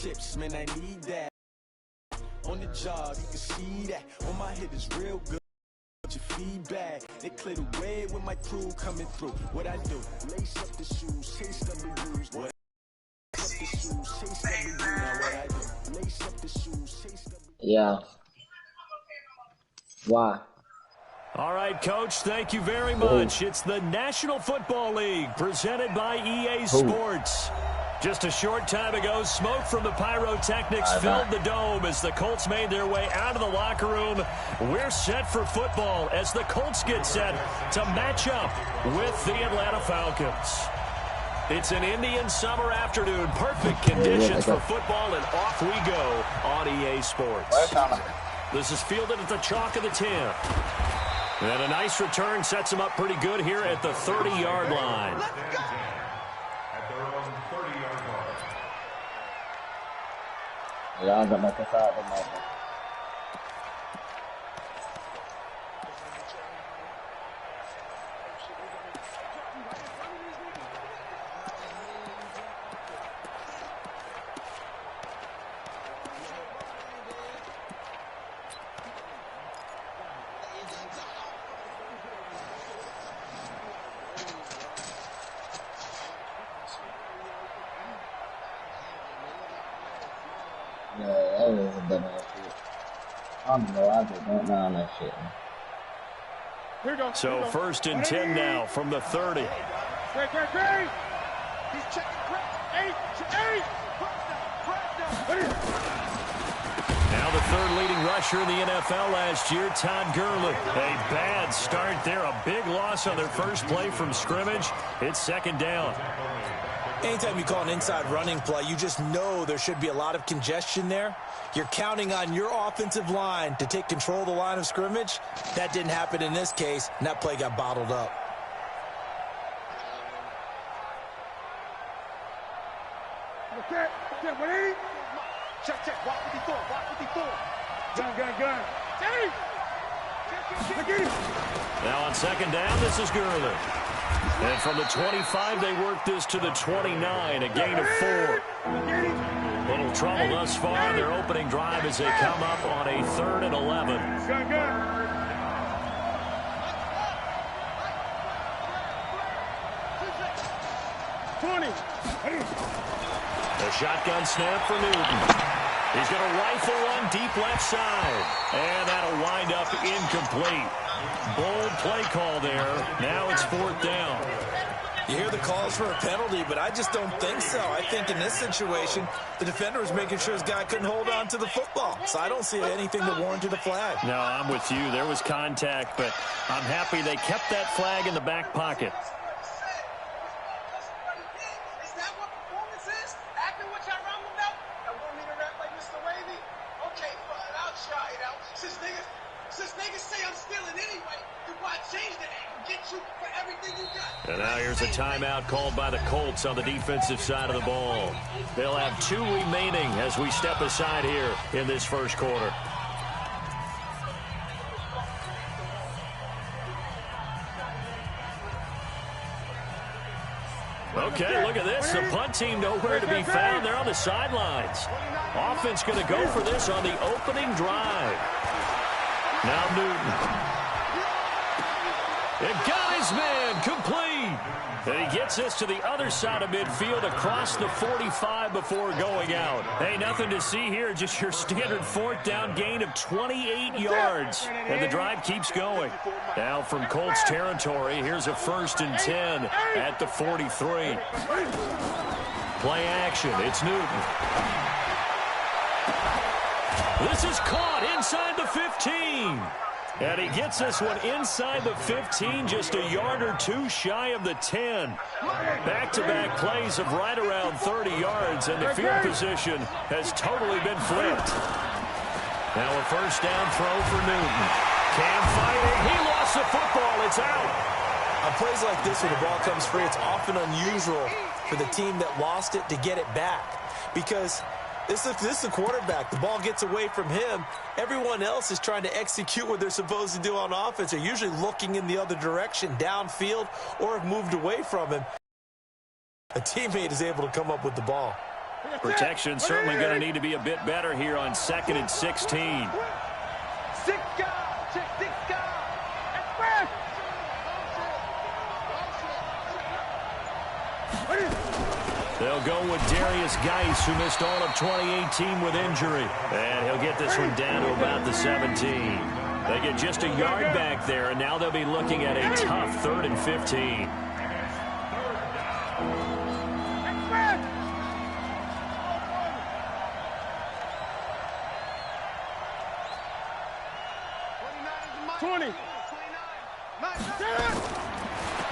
chips, man, I need that. On the job, you can see that. On my head is real good. Your feedback, they clear the way with my crew coming through. What I do? Lace up the shoes, chase W's. What? Lace up the shoes, chase W's. Now what I do? Lace up the shoes, chase W's. Yeah. Why? All right, Coach, thank you very much. It's the National Football League presented by EA Sports. Just a short time ago, smoke from the pyrotechnics filled the dome as the Colts made their way out of the locker room. We're set for football as the Colts get set to match up with the Atlanta Falcons. It's an Indian summer afternoon. Perfect conditions for football, and off we go on EA Sports. This is fielded at the chalk of the 10. And a nice return sets him up pretty good here at the 30-yard line. Yeah, make us out of the So first and 10 now from the 30. He's checking. Now the third leading rusher in the NFL last year, Todd Gurley. A bad start there, a big loss on their first play from scrimmage. It's second down. Anytime you call an inside running play, you just know there should be a lot of congestion there. You're counting on your offensive line to take control of the line of scrimmage. That didn't happen in this case, and that play got bottled up. Okay, 180. Check. Walk 54. Gun. Hey! Now on second down, this is Gurley. And from the 25, they work this to the 29, a gain of 4. Little trouble thus far in their opening drive as they come up on a 3rd and 11. The shotgun snap for Newton. He's going to rifle one deep left side. And that'll wind up incomplete. Bold play call there. Now it's 4th down. You hear the calls for a penalty, but I just don't think so. I think in this situation, the defender was making sure his guy couldn't hold on to the football. So I don't see anything that warranted a flag. No, I'm with you. There was contact, but I'm happy they kept that flag in the back pocket. And now here's a timeout called by the Colts on the defensive side of the ball. They'll have 2 remaining as we step aside here in this first quarter. Okay, look at this. The punt team nowhere to be found. They're on the sidelines. Offense going to go for this on the opening drive. Now Newton. And got his man complete. And he gets us to the other side of midfield across the 45 before going out. Hey, nothing to see here. Just your standard 4th down gain of 28 yards. And the drive keeps going. Now from Colts territory, here's a 1st and 10 at the 43. Play action. It's Newton. This is caught inside the 15. And he gets this one inside the 15, just a yard or 2 shy of the 10. Back-to-back plays of right around 30 yards, and the field position has totally been flipped. Now a 1st down throw for Newton. Cam fighting. He lost the football. It's out. On plays like this where the ball comes free, it's often unusual for the team that lost it to get it back. Because this is the quarterback. The ball gets away from him. Everyone else is trying to execute what they're supposed to do on offense. They're usually looking in the other direction, downfield, or have moved away from him. A teammate is able to come up with the ball. Protection certainly going to need to be a bit better here on 2nd and 16. They'll go with Darius Geis, who missed all of 2018 with injury. And he'll get this one down to about the 17. They get just a yard back there, and now they'll be looking at a tough 3rd and 15.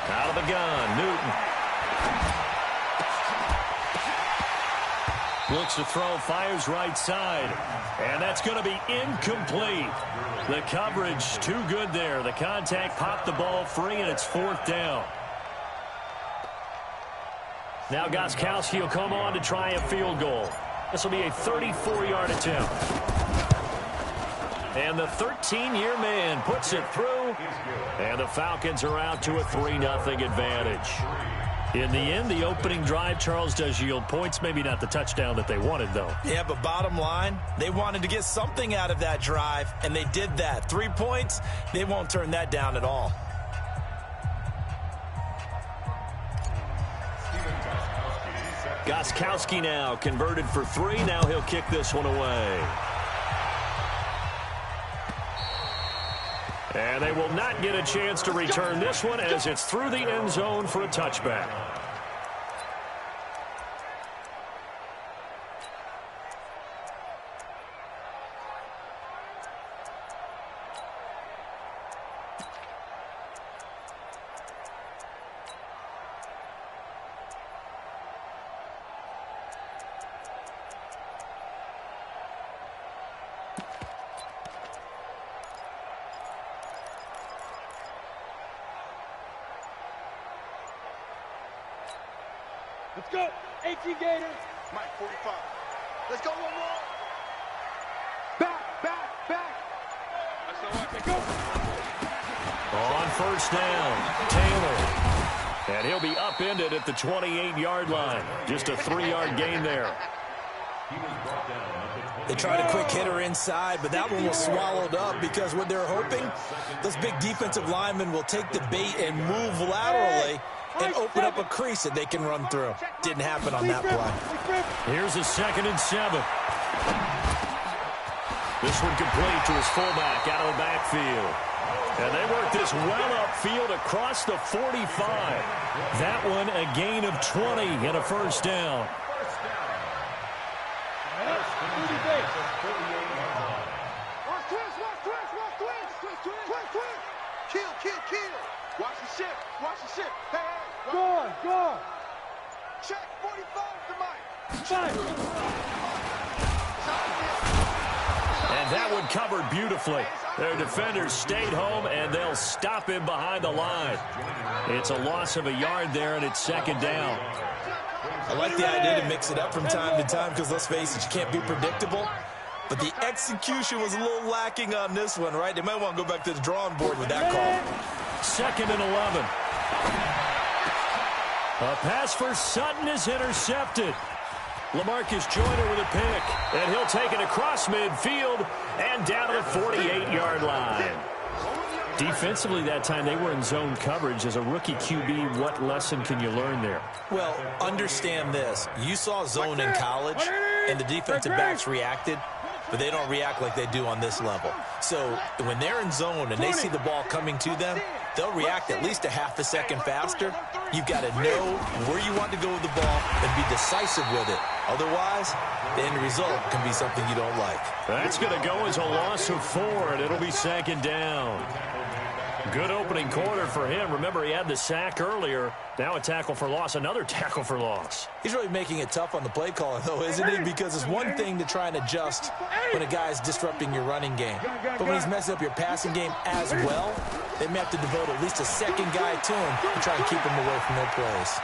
Out of the gun, Newton. Looks to throw, fires right side. And that's going to be incomplete. The coverage too good there. The contact popped the ball free, and it's 4th down. Now Gostkowski will come on to try a field goal. This will be a 34-yard attempt. And the 13-year man puts it through. And the Falcons are out to a 3-0 advantage. In the end, the opening drive, Charles, does yield points. Maybe not the touchdown that they wanted, though. Yeah, but bottom line, they wanted to get something out of that drive, and they did that. 3 points, they won't turn that down at all. Gostkowski now converted for 3. Now he'll kick this one away. And they will not get a chance to return this one as it's through the end zone for a touchback. Let's go. 18 Gators. Mike, 45. Let's go one more. Back. Let's go. On 1st down, Taylor. And he'll be upended at the 28-yard line. Just a 3-yard gain there. They tried a quick hitter inside, but that one was swallowed up because what they're hoping, those big defensive linemen will take the bait and move laterally and open up a crease that they can run through. Didn't happen on that play. Here's a 2nd and 7. This one complete to his fullback out of the backfield. And they work this well upfield across the 45. That one a gain of 20 and a 1st down. Kill. Watch the ship. Hey. Go on. Check 45 to Mike. And that one covered beautifully. Their defenders stayed home, and they'll stop him behind the line. It's a loss of a yard there, and it's 2nd down. I like the idea to mix it up from time to time because, let's face it, you can't be predictable. But the execution was a little lacking on this one, right? They might want to go back to the drawing board with that call. 2nd and 11. A pass for Sutton is intercepted. LaMarcus Joyner with a pick, and he'll take it across midfield and down to the 48-yard line. Defensively that time, they were in zone coverage. As a rookie QB, what lesson can you learn there? Well, understand this. You saw zone in college, and the defensive backs reacted, but they don't react like they do on this level. So when they're in zone and they see the ball coming to them, they'll react at least a half a second faster. You've got to know where you want to go with the ball and be decisive with it. Otherwise, the end result can be something you don't like. That's going to go as a loss of 4, and it'll be 2nd down. Good opening quarter for him. Remember, he had the sack earlier. Now a tackle for loss, another tackle for loss. He's really making it tough on the play caller, though, isn't he? Because it's one thing to try and adjust when a guy's disrupting your running game. But when he's messing up your passing game as well, they may have to devote at least a second guy to him to try and keep him away from their plays.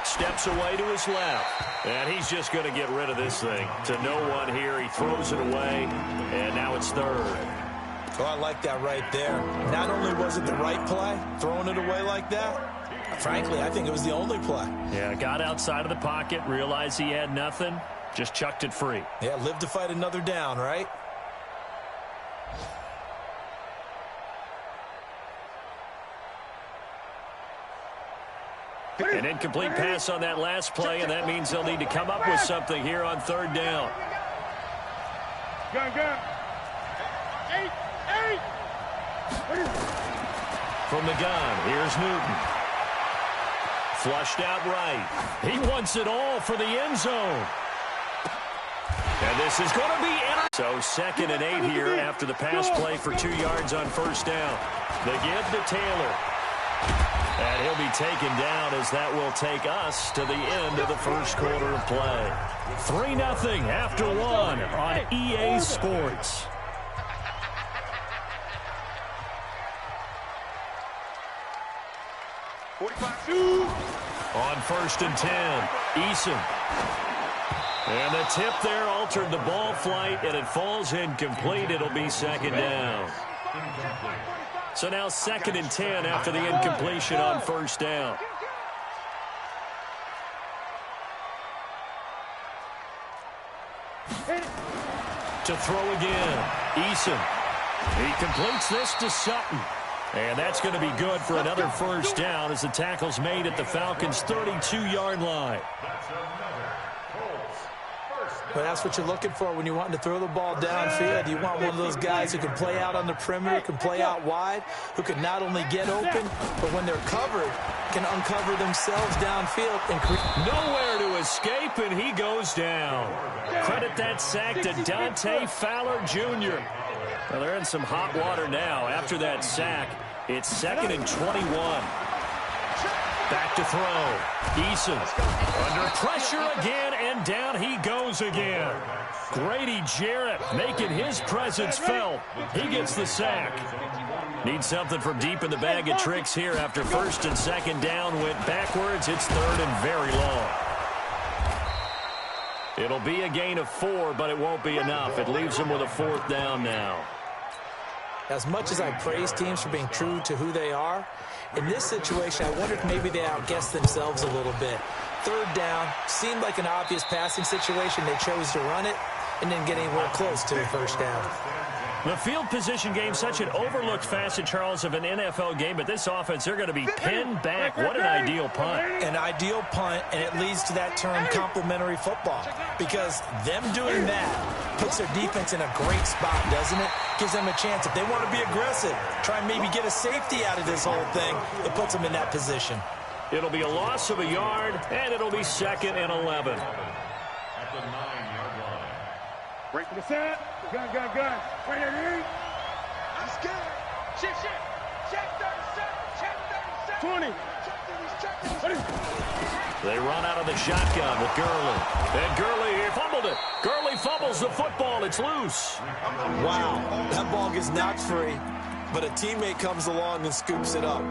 Steps away to his left. And he's just going to get rid of this thing. To no one here. He throws it away. And now it's 3rd. Oh, I like that right there. Not only was it the right play, throwing it away like that, frankly, I think it was the only play. Yeah, got outside of the pocket, realized he had nothing, Just chucked it free. Yeah, live to fight another down, right? An incomplete pass on that last play, and that means they'll need to come up with something here on third down. Gun. Eight. From the gun, here's Newton. Flushed out right. He wants it all for the end zone. And this is going to be in. So 2nd and 8 here after the pass play for 2 yards on first down. They give to Taylor. And he'll be taken down as that will take us to the end of the first quarter of play. 3-0 after 1 on EA Sports. On 1st and 10, Eason. And the tip there altered the ball flight, and it falls incomplete. It'll be 2nd down. So now 2nd and 10 after the incompletion on first down. To throw again, Eason. He completes this to Sutton. And that's going to be good for another first down as the tackle's made at the Falcons' 32-yard line. But that's what you're looking for when you're wanting to throw the ball downfield. You want one of those guys who can play out on the perimeter, can play out wide, who can not only get open, but when they're covered, can uncover themselves downfield. And nowhere to escape, and he goes down. Credit that sack to Dante Fowler Jr. Well, they're in some hot water now. After that sack, it's 2nd and 21. Back to throw. Eason under pressure again, and down he goes again. Grady Jarrett making his presence felt. He gets the sack. Needs something from deep in the bag of tricks here after 1st and 2nd down went backwards. It's 3rd and very long. It'll be a gain of 4, but it won't be enough. It leaves them with a 4th down now. As much as I praise teams for being true to who they are, in this situation, I wonder if maybe they outguessed themselves a little bit. 3rd down, seemed like an obvious passing situation. They chose to run it and didn't get anywhere close to the 1st down. The field position game, such an overlooked facet, Charles, of an NFL game, but this offense, they're going to be pinned back. What an ideal punt. An ideal punt, and it leads to that term complimentary football, because them doing that puts their defense in a great spot, doesn't it? Gives them a chance. If they want to be aggressive, try and maybe get a safety out of this whole thing, it puts them in that position. It'll be a loss of a yard, and it'll be 2nd and 11. At the 9-yard line. Break to the side. Gun. Right here. Let's go. Check 37. Check 37. 20. They run out of the shotgun with Gurley. And Gurley here fumbled it. Gurley fumbles the football. It's loose. Wow. That ball gets knocked free, but a teammate comes along and scoops it up.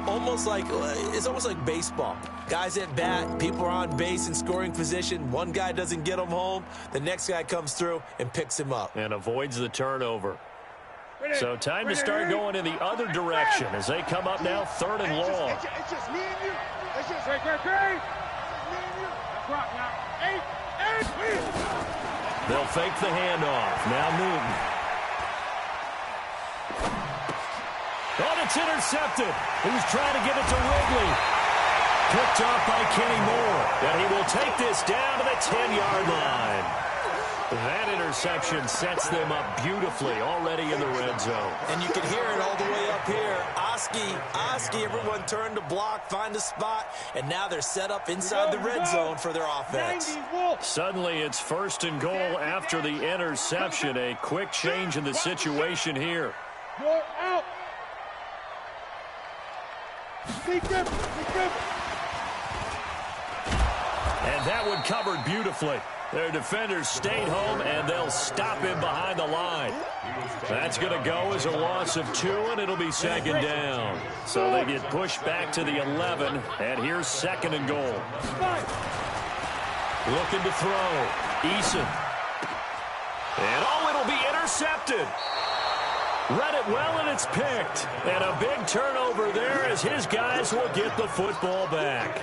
It's almost like baseball. Guys at bat, people are on base in scoring position. One guy doesn't get him home. The next guy comes through and picks him up. And avoids the turnover. So time to start going in the other direction as they come up now 3rd and long. It's just me and you. It's just right there, Curry. Me and you. Rock now. 8. They'll fake the handoff. Now Newton. Oh, it's intercepted. He was trying to get it to Wrigley. Picked off by Kenny Moore. And he will take this down to the 10-yard line. That interception sets them up beautifully already in the red zone. And you can hear it all the way up here. Oski, everyone turned to block, find a spot, and now they're set up inside the red zone for their offense. Suddenly it's 1st and goal after the interception. A quick change in the situation here. You're out. And that one covered beautifully. Their defenders stayed home, and they'll stop him behind the line. That's going to go as a loss of 2, and it'll be 2nd down. So they get pushed back to the 11, and here's 2nd and goal. Looking to throw. Eason. And it'll be intercepted. Read it well, and it's picked. And a big turnover there as his guys will get the football back.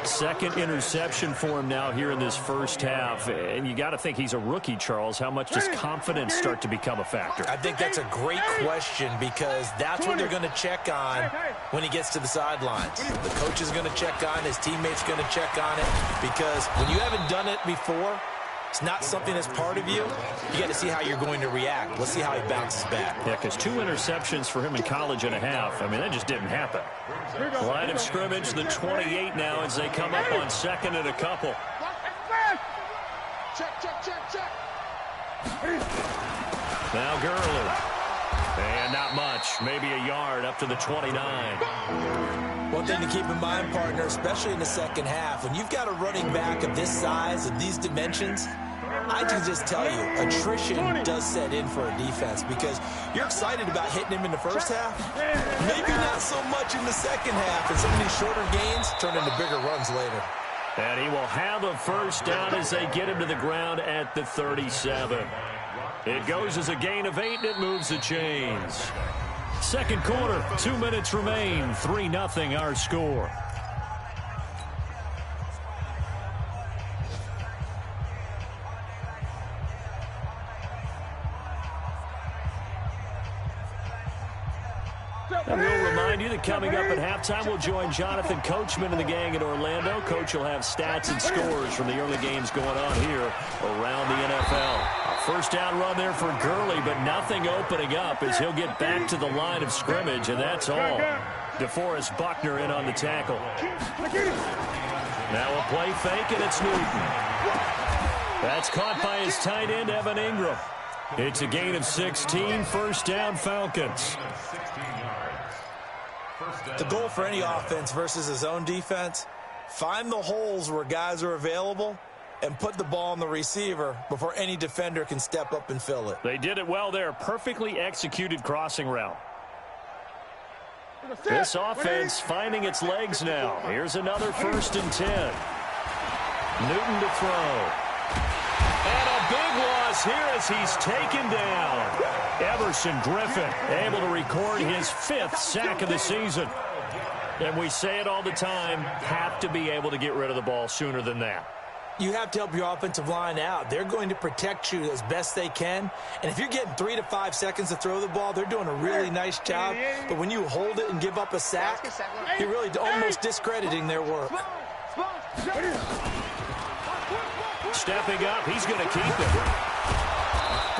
Second interception for him now here in this first half. And you got to think he's a rookie, Charles. How much does confidence start to become a factor? I think that's a great question because that's what they're going to check on when he gets to the sidelines. The coach is going to check on, his teammates going to check on it, because when you haven't done it before, it's not something that's part of you. You got to see how you're going to react. Let's see how he bounces back. Yeah, because 2 interceptions for him in college and a half. I mean, that just didn't happen. Line of scrimmage, the 28 now as they come up on second and a couple. Check. Now Gurley. And not much. Maybe a yard up to the 29. One thing to keep in mind, partner, especially in the second half, when you've got a running back of this size, of these dimensions, I can just tell you, attrition does set in for a defense because you're excited about hitting him in the first half. Maybe not so much in the second half, and some of these shorter gains turn into bigger runs later. And he will have a first down as they get him to the ground at the 37. It goes as a gain of 8, and it moves the chains. Second quarter, 2 minutes remain. 3-0 our score. And we'll remind you that coming up at halftime, we'll join Jonathan Coachman and the gang in Orlando. Coach will have stats and scores from the early games going on here around the NFL. A first down run there for Gurley, but nothing opening up as he'll get back to the line of scrimmage, and that's all. DeForest Buckner in on the tackle. Now a play fake, and it's Newton. That's caught by his tight end, Evan Ingram. It's a gain of 16, first down Falcons. The goal for any offense versus his own defense, find the holes where guys are available and put the ball on the receiver before any defender can step up and fill it. They did it well there. Perfectly executed crossing route. This offense finding its legs now. Here's another 1st and 10. Newton to throw. And a big loss here as he's taken down. Everson Griffin able to record his 5th sack of the season. And we say it all the time, have to be able to get rid of the ball sooner than that. You have to help your offensive line out. They're going to protect you as best they can. And if you're getting 3 to 5 seconds to throw the ball, they're doing a really nice job. But when you hold it and give up a sack, you're really almost discrediting their work. Stepping up, he's going to keep it.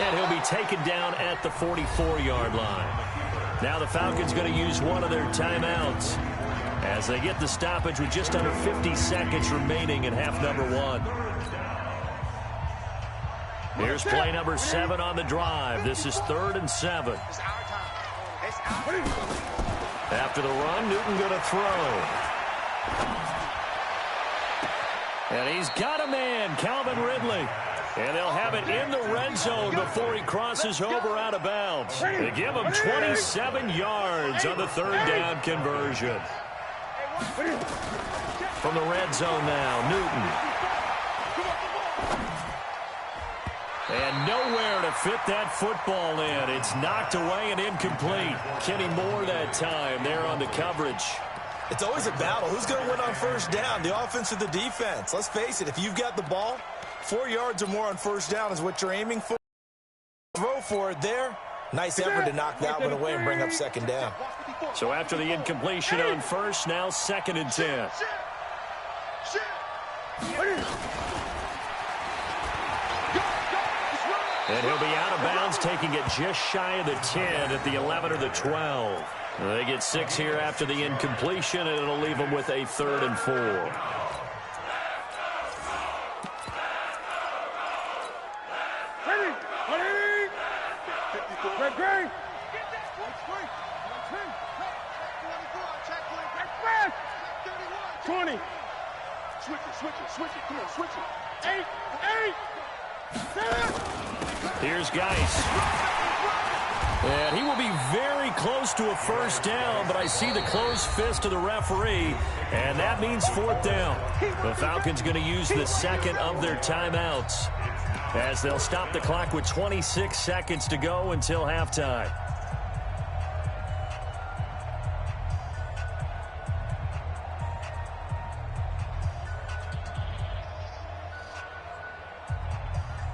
And he'll be taken down at the 44-yard line. Now the Falcons going to use one of their timeouts as they get the stoppage with just under 50 seconds remaining in half number 1. Here's play number 7 on the drive. This is 3rd and 7. After the run, Newton going to throw. And he's got a man, Calvin Ridley. And they'll have it in the red zone before he crosses over out of bounds. They give him 27 yards on the 3rd down conversion. From the red zone now, Newton. And nowhere to fit that football in. It's knocked away and incomplete. Kenny Moore that time there on the coverage. It's always a battle. Who's going to win on 1st down, the offense or the defense? Let's face it, if you've got the ball, 4 yards or more on 1st down is what you're aiming for. Throw for it there. Nice effort to knock that one away and bring up 2nd down. So after the incompletion on 1st, now 2nd and 10. And he'll be out of bounds, taking it just shy of the 10 at the 11 or the 12. They get 6 here after the incompletion, and it'll leave them with a 3rd and 4. Great. 20. Switch it. Come on, switch it. 8. 7. Here's Geis. And he will be very close to a 1st down, but I see the closed fist of the referee, and that means 4th down. The Falcons going to use the 2nd of their timeouts as they'll stop the clock with 26 seconds to go until halftime.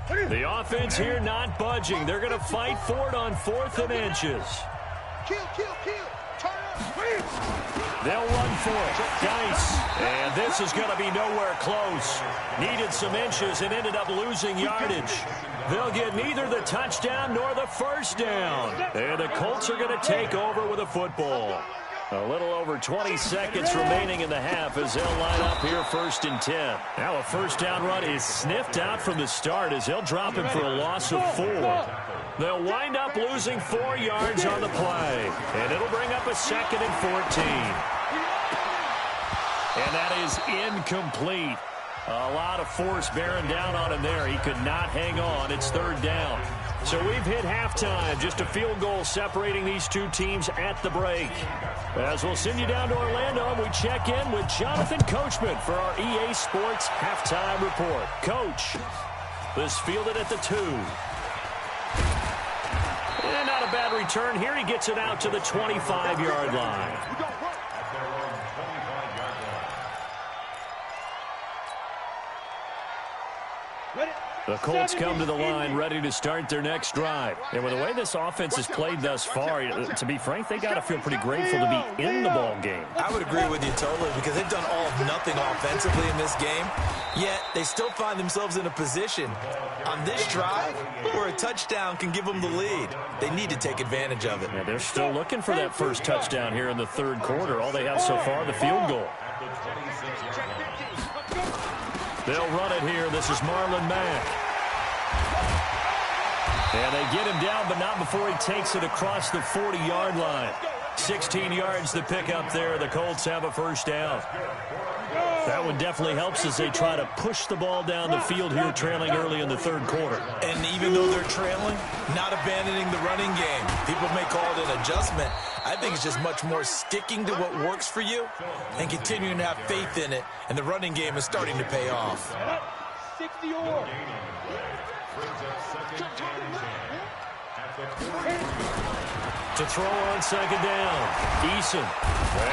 The offense here not budging. They're going to fight for it on 4th and inches. Kill. Turn up. They'll run for it. Dice. And this is going to be nowhere close. Needed some inches and ended up losing yardage. They'll get neither the touchdown nor the first down. And the Colts are going to take over with a football. A little over 20 seconds remaining in the half as they'll line up here 1st and 10. Now a first down run is sniffed out from the start as they'll drop him for a loss of 4. They'll wind up losing 4 yards on the play. And it'll bring up a 2nd and 14. And that is incomplete. A lot of force bearing down on him there. He could not hang on. It's 3rd down. So we've hit halftime. Just a field goal separating these two teams at the break. As we'll send you down to Orlando, and we check in with Jonathan Coachman for our EA Sports Halftime Report. Coach, this fielded at the 2. And not a bad return here. He gets it out to the 25-yard line. The Colts come to the line ready to start their next drive. And with the way this offense has played thus far, to be frank, they got to feel pretty grateful to be in the ball game. I would agree with you totally because they've done all of nothing offensively in this game, yet they still find themselves in a position on this drive where a touchdown can give them the lead. They need to take advantage of it. Yeah, they're still looking for that first touchdown here in the 3rd quarter. All they have so far, the field goal. They'll run it here. This is Marlon Mack. And they get him down, but not before he takes it across the 40-yard line. 16 yards to pick up there. The Colts have a first down. That one definitely helps as they try to push the ball down the field here, trailing early in the 3rd quarter. And even though they're trailing, not abandoning the running game. People may call it an adjustment. I think it's just much more sticking to what works for you and continuing to have faith in it. And the running game is starting to pay off. 60 or. To throw on 2nd down, Eason.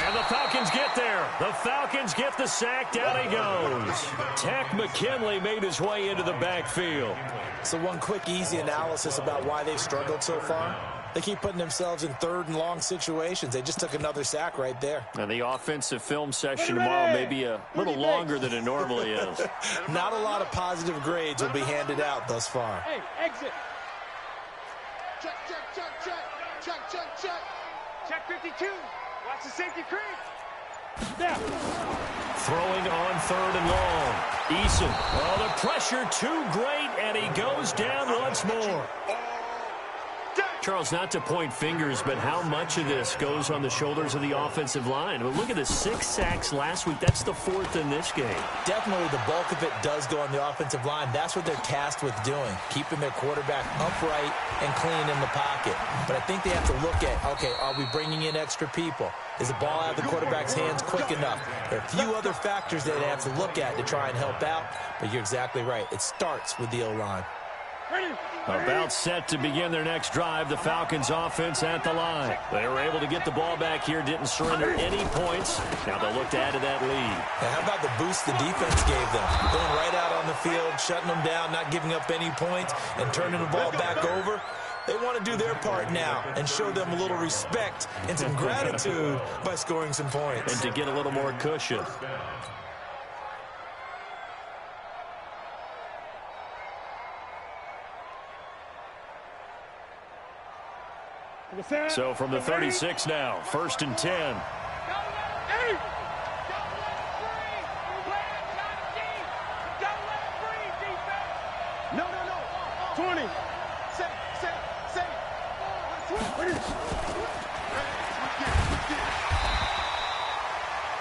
And the Falcons get there. The Falcons get the sack. Down he goes. Tech McKinley made his way into the backfield. So one quick, easy analysis about why they've struggled so far. They keep putting themselves in 3rd and long situations. They just took another sack right there. And the offensive film session tomorrow may be a little longer than it normally is. Not a lot of positive grades will be handed out thus far. Hey, exit. Check. Check 52. Watch the safety creep. Now. Throwing on 3rd and long. Eason. Oh, the pressure too great, and he goes down once more. Charles, not to point fingers, but how much of this goes on the shoulders of the offensive line? Well, look at the 6 sacks last week. That's the 4th in this game. Definitely the bulk of it does go on the offensive line. That's what they're tasked with doing, keeping their quarterback upright and clean in the pocket. But I think they have to look at, okay, are we bringing in extra people? Is the ball out of the quarterback's hands quick enough? There are a few other factors that they have to look at to try and help out, but you're exactly right. It starts with the O-line. About set to begin their next drive, the Falcons offense at the line. They were able to get the ball back here, didn't surrender any points. Now they'll look to add to that lead. Now, how about the boost the defense gave them? Going right out on the field, shutting them down, not giving up any points, and turning the ball back over. They want to do their part now and show them a little respect and some gratitude by scoring some points. And to get a little more cushion. So from the 36 now, 1st and 10. No. 20. Say.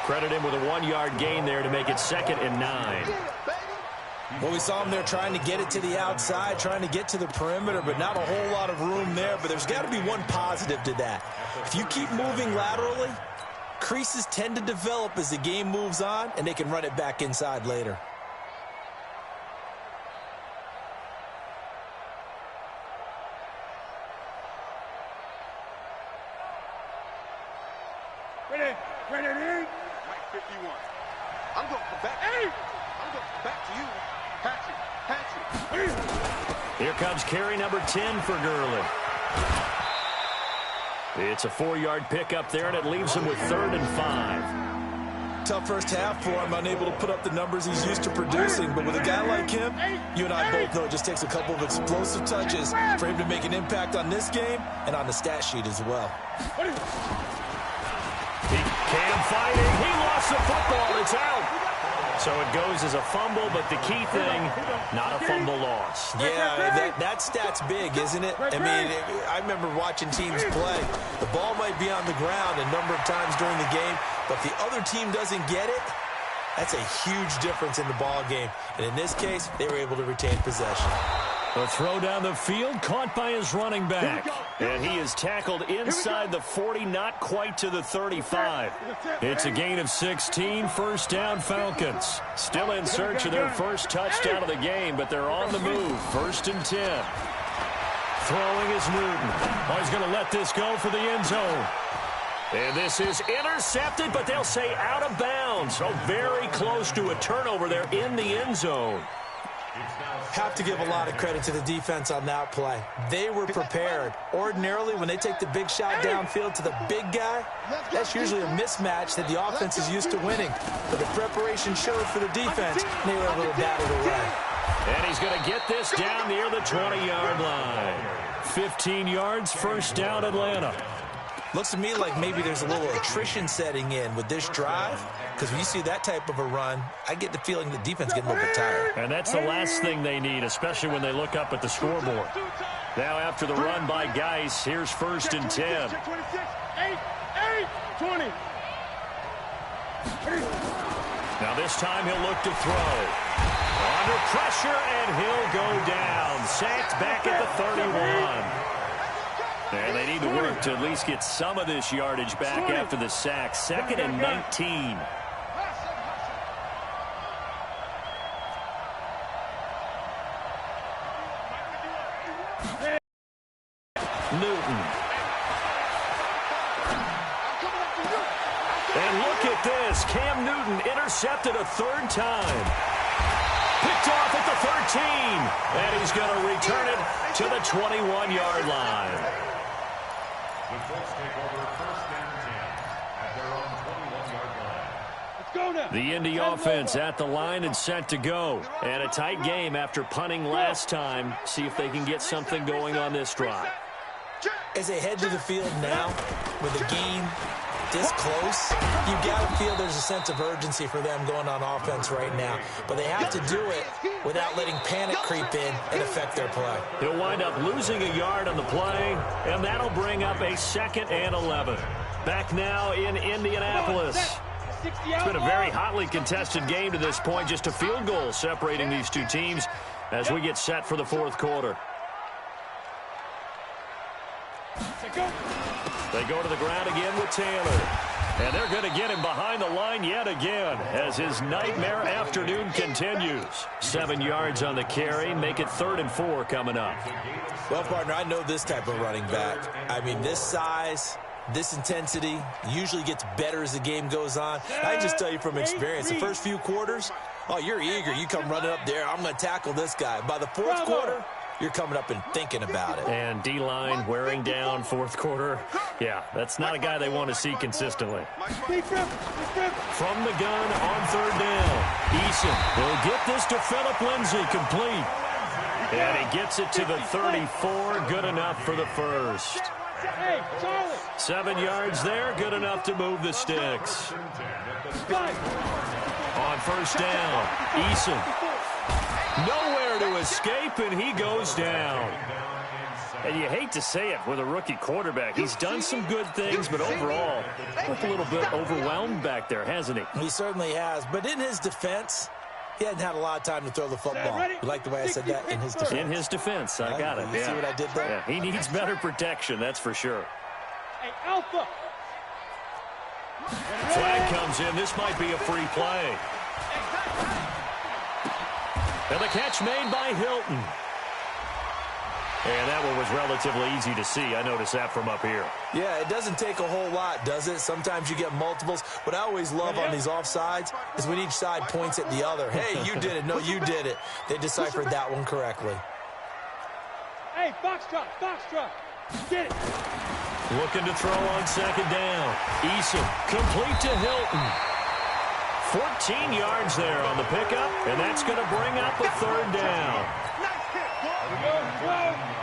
Credit him with a 1-yard gain there to make it 2nd and 9. Well, we saw him there trying to get it to the outside, trying to get to the perimeter, but not a whole lot of room there. But there's got to be one positive to that. If you keep moving laterally, creases tend to develop as the game moves on, and they can run it back inside later. Ready. Mike 51. I'm going to come back. Hey! I'm going to come back to you. Hatchet. Here comes carry number 10 for Gurley. It's a 4-yard pickup there, and it leaves him with 3rd and 5. Tough first half for him, unable to put up the numbers he's used to producing. But with a guy like him, you and I both know it just takes a couple of explosive touches for him to make an impact on this game and on the stat sheet as well. Cam fighting. He lost the football. It's out. So it goes as a fumble, but the key thing, not a fumble loss. Yeah, that stat's big, isn't it? I mean, I remember watching teams play. The ball might be on the ground a number of times during the game, but if the other team doesn't get it, that's a huge difference in the ball game. And in this case, they were able to retain possession. The throw down the field, caught by his running back. And he is tackled inside the 40, not quite to the 35. It's a gain of 16, first down Falcons. Still in search of their first touchdown of the game, but they're on the move, 1st and 10. Throwing is Newton. Oh, he's going to let this go for the end zone. And this is intercepted, but they'll say out of bounds. So very close to a turnover there in the end zone. Have to give a lot of credit to the defense on that play. They were prepared. Ordinarily, when they take the big shot downfield to the big guy, that's usually a mismatch that the offense is used to winning. But the preparation showed for the defense, and they were able to bat it away. And he's going to get this down near the 20-yard line. 15 yards, first down Atlanta. Looks to me like maybe there's a little attrition setting in with this drive, because when you see that type of a run, I get the feeling the defense getting a little bit tired. And that's the last thing they need, especially when they look up at the scoreboard. Now after the run by Geis, here's 1st and 10. 20. Now this time he'll look to throw. Under pressure, and he'll go down. Sacked back at the 31. And they need to work to at least get some of this yardage back after the sack. 2nd and 19. Newton. And look at this. Cam Newton intercepted a 3rd time. Picked off at the 13. And he's going to return it to the 21-yard line. The Colts take over 1st and 10 at their own 21-yard line. Let's go now. The Indy offense at the line and set to go. And a tight game after punting last time. See if they can get something going on this drive. As they head to the field now, with the game this close, you got to feel there's a sense of urgency for them going on offense right now. But they have to do it without letting panic creep in and affect their play. He'll wind up losing a yard on the play, and that'll bring up a 2nd and 11. Back now in Indianapolis. It's been a very hotly contested game to this point. Just a field goal separating these two teams as we get set for the 4th quarter. They go to the ground again with Taylor. And they're going to get him behind the line yet again as his nightmare afternoon continues. 7 yards on the carry, make it 3rd and 4 coming up. Well, partner, I know this type of running back. I mean, this size, this intensity usually gets better as the game goes on. I just tell you from experience, the first few quarters, oh, you're eager. You come running up there, I'm going to tackle this guy. By the 4th quarter, you're coming up and thinking about it. And D-line wearing down 4th quarter. Yeah, that's not a guy they want to see consistently. From the gun on 3rd down. Eason will get this to Phillip Lindsay, complete. And he gets it to the 34, good enough for the 1st. 7 yards there, good enough to move the sticks. On 1st down, Eason. Nowhere to escape, and he goes down. And you hate to say it with a rookie quarterback. He's done some good things, but overall, looked a little bit overwhelmed back there, hasn't he? He certainly has. But in his defense, he hadn't had a lot of time to throw the football. You like the way I said that? In his defense. In his defense, I got it. You see what I did there? Yeah, he needs better protection, that's for sure. Hey, Alpha. Flag comes in. This might be a free play. And the catch made by Hilton. And that one was relatively easy to see. I noticed that from up here. Yeah, it doesn't take a whole lot, does it? Sometimes you get multiples. What I always love on these offsides is when each side points at the other. Hey, you did it. No, you did it. They deciphered that one correctly. Hey, box truck, get it. Looking to throw on second down. Eason, complete to Hilton. 14 yards there on the pickup, and that's going to bring up a third down.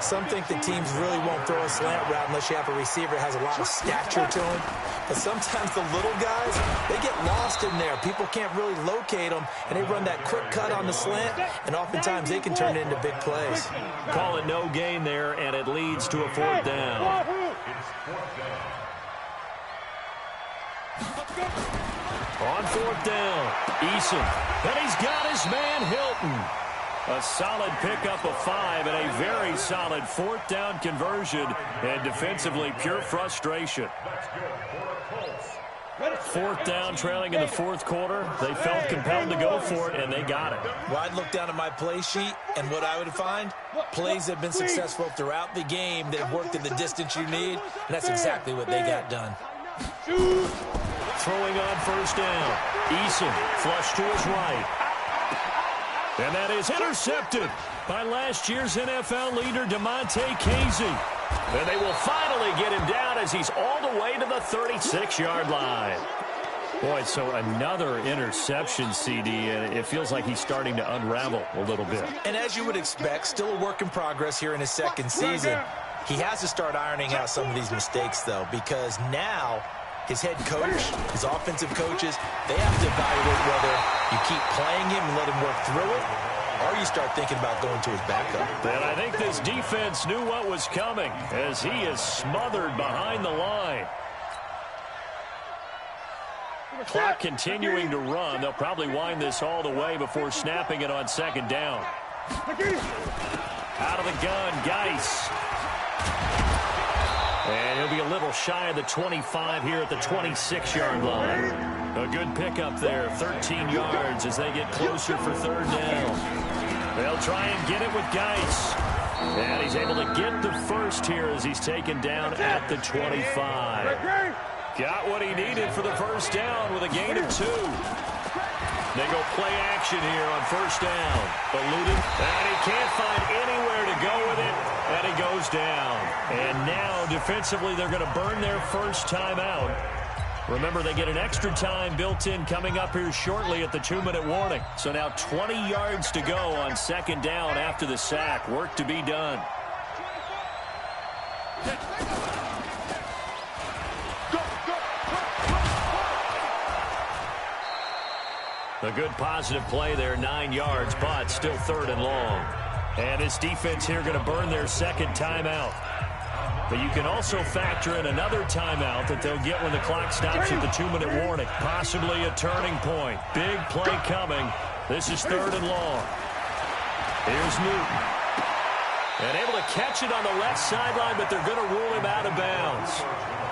Some think the teams really won't throw a slant route unless you have a receiver that has a lot of stature to him. But sometimes the little guys, they get lost in there. People can't really locate them, and they run that quick cut on the slant, and oftentimes they can turn it into big plays. Call it no gain there, and it leads to a fourth down. On fourth down, Eason, and he's got his man Hilton. A solid pickup of 5 and a very solid fourth down conversion, and defensively pure frustration. Fourth down, trailing in the fourth quarter. They felt compelled to go for it, and they got it. Well, I'd look down at my play sheet, and what I would find, plays have been successful throughout the game. They've worked in the distance you need, and that's exactly what they got done. Throwing on first down. Eason, flush to his right. And that is intercepted by last year's NFL leader, TeeKp96's. And they will finally get him down as he's all the way to the 36-yard line. Boy, so another interception, CD, and it feels like he's starting to unravel a little bit. And as you would expect, still a work in progress here in his second season. He has to start ironing out some of these mistakes, though, because now his head coach, his offensive coaches, they have to evaluate whether you keep playing him and let him work through it, or you start thinking about going to his backup. And I think this defense knew what was coming as he is smothered behind the line. Clock continuing to run. They'll probably wind this all the way before snapping it on second down. Out of the gun, Geis. And he'll be a little shy of the 25 here at the 26-yard line. A good pickup there, 13 yards as they get closer for third down. They'll try and get it with Geis. And he's able to get the first here as he's taken down at the 25. Got what he needed for the first down with a gain of 2. They go play action here on first down. Eluded, and he can't find anywhere to go with it, and he goes down. And now, defensively, they're going to burn their first timeout. Remember, they get an extra time built in coming up here shortly at the 2-minute warning. So now 20 yards to go on second down after the sack. Work to be done. A good positive play there, 9 yards, but still third and long. And this defense here going to burn their second timeout. But you can also factor in another timeout that they'll get when the clock stops at the 2-minute warning. Possibly a turning point. Big play coming. This is third and long. Here's Newton. And able to catch it on the left sideline, but they're going to rule him out of bounds.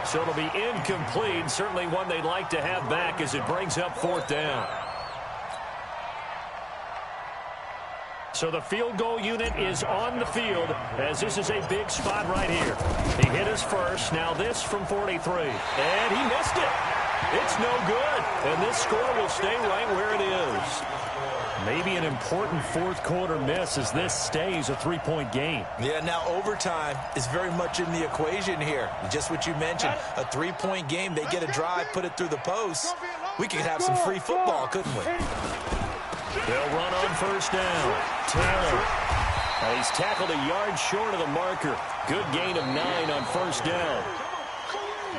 So it'll be incomplete. Certainly one they'd like to have back as it brings up fourth down. So the field goal unit is on the field as this is a big spot right here. He hit his first. Now this from 43. And he missed it. It's no good. And this score will stay right where it is. Maybe an important fourth quarter miss as this stays a 3-point game. Yeah, now overtime is very much in the equation here. Just what you mentioned, a 3-point game. They get a drive, put it through the post. We could have some free football, couldn't we? They'll run on first down. Taylor. He's tackled a yard short of the marker. Good gain of 9 on first down.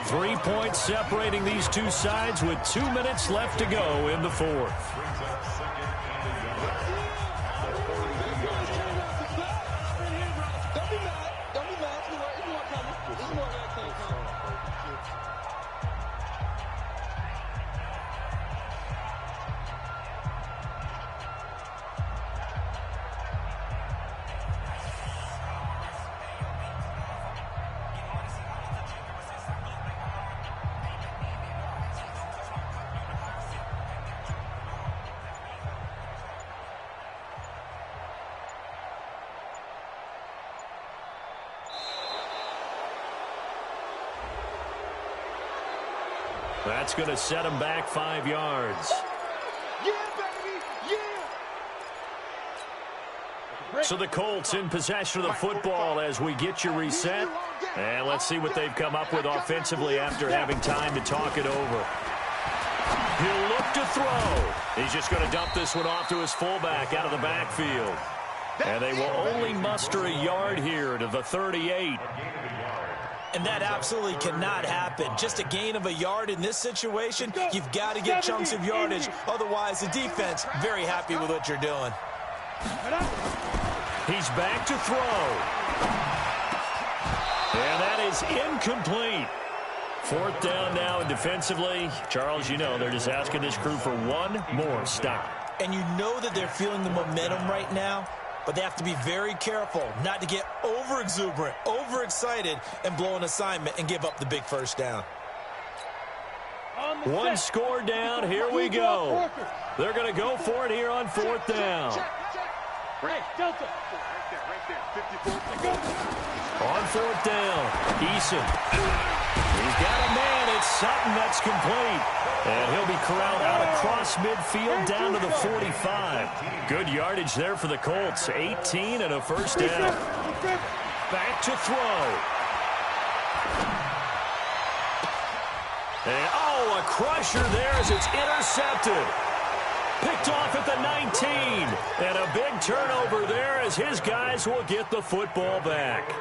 3 points separating these two sides with 2 minutes left to go in the fourth. That's going to set him back 5 yards. Yeah, baby, yeah. So the Colts in possession of the football as we get you reset. And let's see what they've come up with offensively after having time to talk it over. He'll look to throw. He's just going to dump this one off to his fullback out of the backfield. And they will only muster a yard here to the 38. And that absolutely cannot happen. Just a gain of a yard in this situation, you've got to get chunks of yardage. Otherwise, the defense, very happy with what you're doing. He's back to throw. And that is incomplete. Fourth down now, and defensively, Charles, you know, they're just asking this crew for one more stop. And you know that they're feeling the momentum right now, but they have to be very careful not to get over-exuberant, over-excited, and blow an assignment and give up the big first down. One score down, here we go. They're going to go for it here on fourth down. On fourth down, Eason. He's got a man. It's Sutton that's complete. And he'll be corralled out across midfield down to the 45. Good yardage there for the Colts. 18 and a first down. Back to throw. And, oh, a crusher there as it's intercepted. Picked off at the 19. And a big turnover there as his guys will get the football back.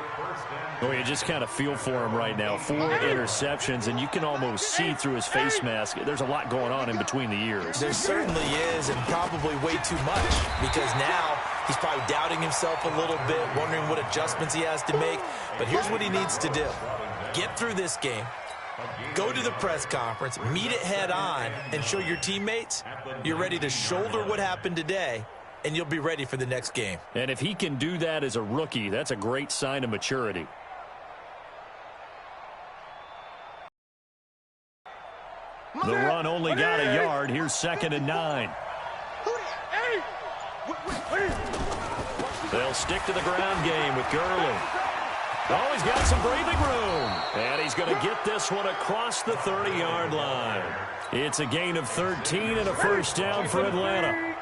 Oh, you just kind of feel for him right now. 4 interceptions, and you can almost see through his face mask. There's a lot going on in between the ears. There certainly is, and probably way too much, because now he's probably doubting himself a little bit, wondering what adjustments he has to make. But here's what he needs to do. Get through this game. Go to the press conference, meet it head on, and show your teammates you're ready to shoulder what happened today, and you'll be ready for the next game. And if he can do that as a rookie, that's a great sign of maturity. The run only got a yard. Here's 2nd and 9. They'll stick to the ground game with Gurley. Oh, he's got some breathing room. And he's going to get this one across the 30-yard line. It's a gain of 13 and a first down for Atlanta.